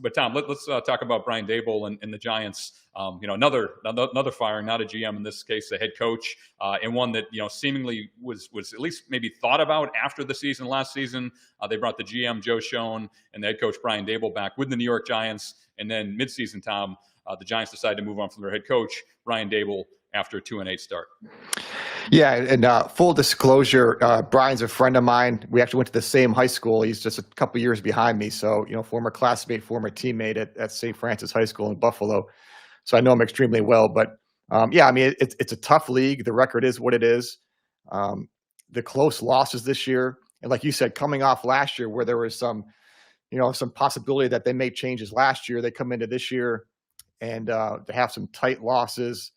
But Tom, let's talk about Brian Daboll and the Giants. Another firing, not a GM in this case, a head coach, and one that seemingly was at least maybe thought about after the season last season. They brought the GM Joe Schoen and the head coach Brian Daboll back with the New York Giants, and then midseason, Tom, the Giants decided to move on from their head coach Brian Daboll after a 2-8 start. Yeah, and full disclosure, Brian's a friend of mine. We actually went to the same high school. He's just a couple years behind me. So, former classmate, former teammate at St. Francis High School in Buffalo. So I know him extremely well. But, it's a tough league. The record is what it is. The close losses this year. And like you said, coming off last year where there was some possibility that they made changes last year, they come into this year and they have some tight losses.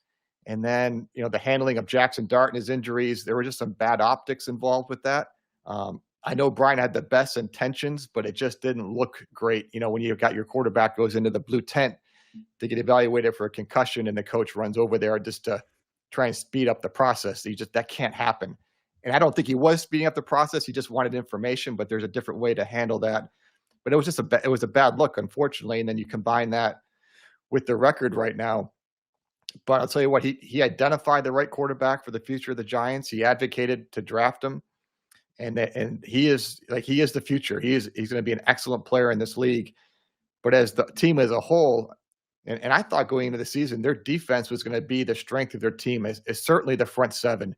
And then, the handling of Jackson Dart and his injuries, there were just some bad optics involved with that. I know Brian had the best intentions, but it just didn't look great. When you've got your quarterback goes into the blue tent to get evaluated for a concussion and the coach runs over there just to try and speed up the process. That can't happen. And I don't think he was speeding up the process. He just wanted information, but there's a different way to handle that. But it was just it was a bad look, unfortunately. And then you combine that with the record right now. But I'll tell you what, he identified the right quarterback for the future of the Giants. He advocated to draft him, and he is the future. He's going to be an excellent player in this league. But as the team as a whole, and I thought going into the season, their defense was going to be the strength of their team. Is certainly the front seven,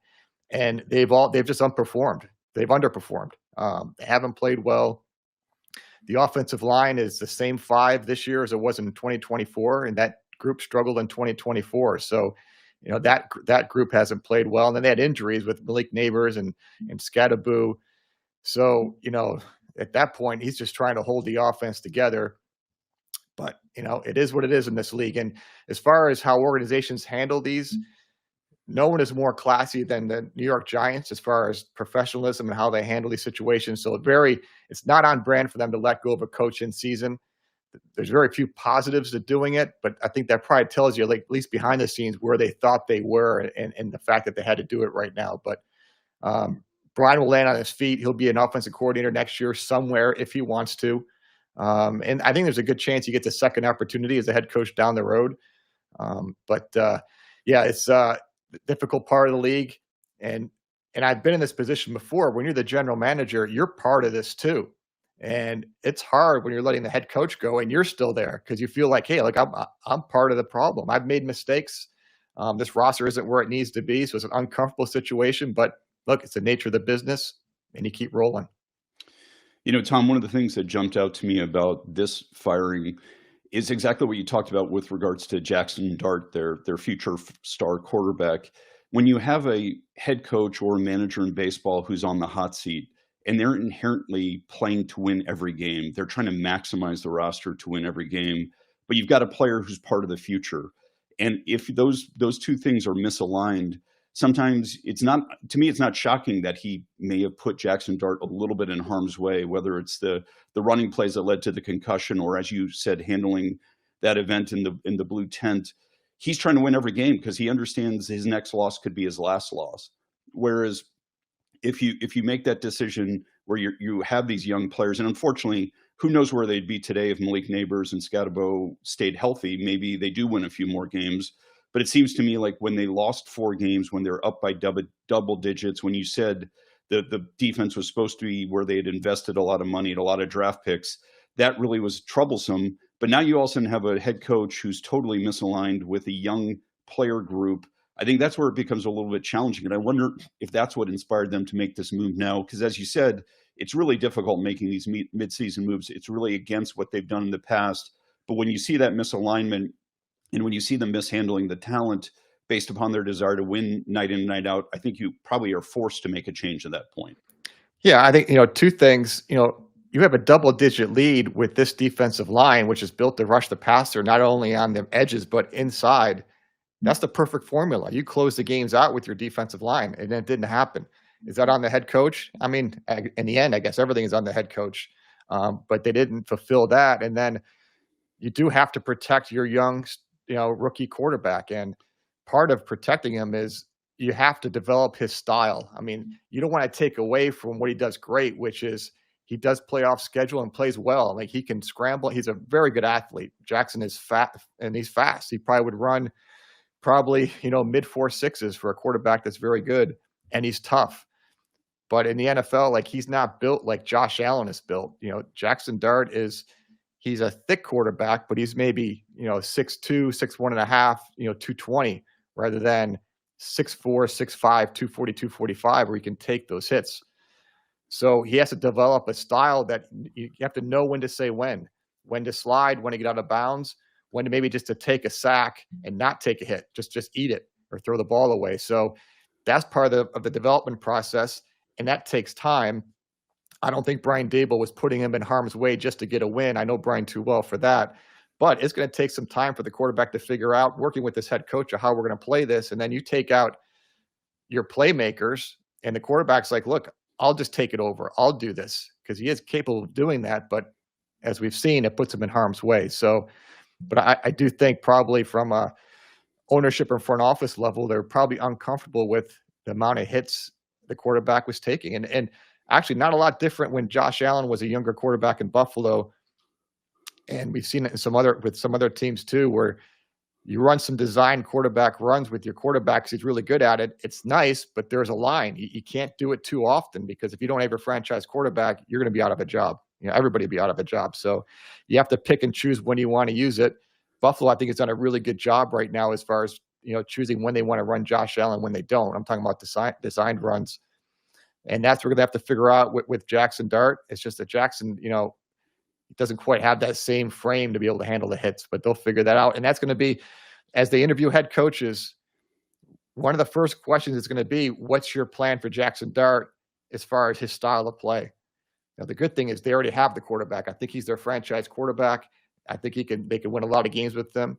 and they've just underperformed. They've underperformed. They haven't played well. The offensive line is the same five this year as it was in 2024, and that group struggled in 2024. So, that group hasn't played well. And then they had injuries with Malik Neighbors and Scattaboo. So, at that point, he's just trying to hold the offense together. But, it is what it is in this league. And as far as how organizations handle these, no one is more classy than the New York Giants as far as professionalism and how they handle these situations. So it's not on brand for them to let go of a coach in season. There's very few positives to doing it, but I think that probably tells you, at least behind the scenes, where they thought they were and the fact that they had to do it right now. But Brian will land on his feet. He'll be an offensive coordinator next year somewhere if he wants to. And I think there's a good chance he gets a second opportunity as a head coach down the road. It's a difficult part of the league. And I've been in this position before. When you're the general manager, you're part of this too. And it's hard when you're letting the head coach go and you're still there because you feel like, hey, I'm part of the problem. I've made mistakes. This roster isn't where it needs to be. So it's an uncomfortable situation, but look, it's the nature of the business and you keep rolling. Tom, one of the things that jumped out to me about this firing is exactly what you talked about with regards to Jackson Dart, their future star quarterback. When you have a head coach or a manager in baseball who's on the hot seat, and they're inherently playing to win every game. They're trying to maximize the roster to win every game, but you've got a player who's part of the future. And if those two things are misaligned, sometimes it's not shocking that he may have put Jackson Dart a little bit in harm's way, whether it's the running plays that led to the concussion, or as you said, handling that event in the blue tent. He's trying to win every game because he understands his next loss could be his last loss. Whereas if you make that decision where you have these young players, and unfortunately, who knows where they'd be today if Malik Neighbors and Scattaboo stayed healthy? Maybe they do win a few more games. But it seems to me like when they lost 4 games, when they're up by double digits, when you said the defense was supposed to be where they had invested a lot of money and a lot of draft picks, that really was troublesome. But now you also have a head coach who's totally misaligned with a young player group. I think that's where it becomes a little bit challenging. And I wonder if that's what inspired them to make this move now. Because as you said, it's really difficult making these mid-season moves. It's really against what they've done in the past. But when you see that misalignment and when you see them mishandling the talent based upon their desire to win night in and night out, I think you probably are forced to make a change at that point. Yeah, I think, two things. You have a double-digit lead with this defensive line, which is built to rush the passer, not only on the edges, but inside. That's the perfect formula. You close the games out with your defensive line, and it didn't happen. Is that on the head coach? I mean, in the end, I guess everything is on the head coach, but they didn't fulfill that. And then you do have to protect your young, rookie quarterback. And part of protecting him is you have to develop his style. I mean, you don't want to take away from what he does great, which is he does play off schedule and plays well. Like, he can scramble. He's a very good athlete. Jackson is fat and he's fast. He probably would run mid 4.6s for a quarterback that's very good, and he's tough. But in the NFL, like, he's not built like Josh Allen is built. Jackson Dart he's a thick quarterback, but he's maybe, 6'2", 6'1.5", 220, rather than 6'4", 6'5", 240, 245, where he can take those hits. So he has to develop a style that you have to know when to say when to slide, when to get out of bounds, when to maybe just to take a sack and not take a hit, just eat it or throw the ball away. So that's part of the development process, and that takes time. I don't think Brian Daboll was putting him in harm's way just to get a win. I know Brian too well for that, but it's going to take some time for the quarterback to figure out, working with this head coach, of how we're going to play this. And then you take out your playmakers, and the quarterback's like, look, I'll just take it over. I'll do this, because he is capable of doing that. But as we've seen, it puts him in harm's way. So, but I do think probably from a ownership and front office level, they're probably uncomfortable with the amount of hits the quarterback was taking. And actually not a lot different when Josh Allen was a younger quarterback in Buffalo. And we've seen it in some other teams too, where you run some design quarterback runs with your quarterback, 'cause he's really good at it. It's nice, but there's a line. You can't do it too often, because if you don't have a franchise quarterback, you're going to be out of a job. Everybody will be out of a job. So you have to pick and choose when you want to use it. Buffalo, I think, has done a really good job right now as far as, choosing when they want to run Josh Allen, when they don't. I'm talking about designed runs. And that's what we're going to have to figure out with Jackson Dart. It's just that Jackson, doesn't quite have that same frame to be able to handle the hits, but they'll figure that out. And that's going to be, as they interview head coaches, one of the first questions is going to be, what's your plan for Jackson Dart as far as his style of play? Now, the good thing is they already have the quarterback. I think he's their franchise quarterback. I think they can win a lot of games with them,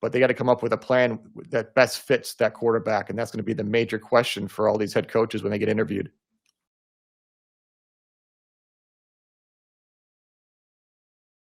but they got to come up with a plan that best fits that quarterback. And that's going to be the major question for all these head coaches when they get interviewed.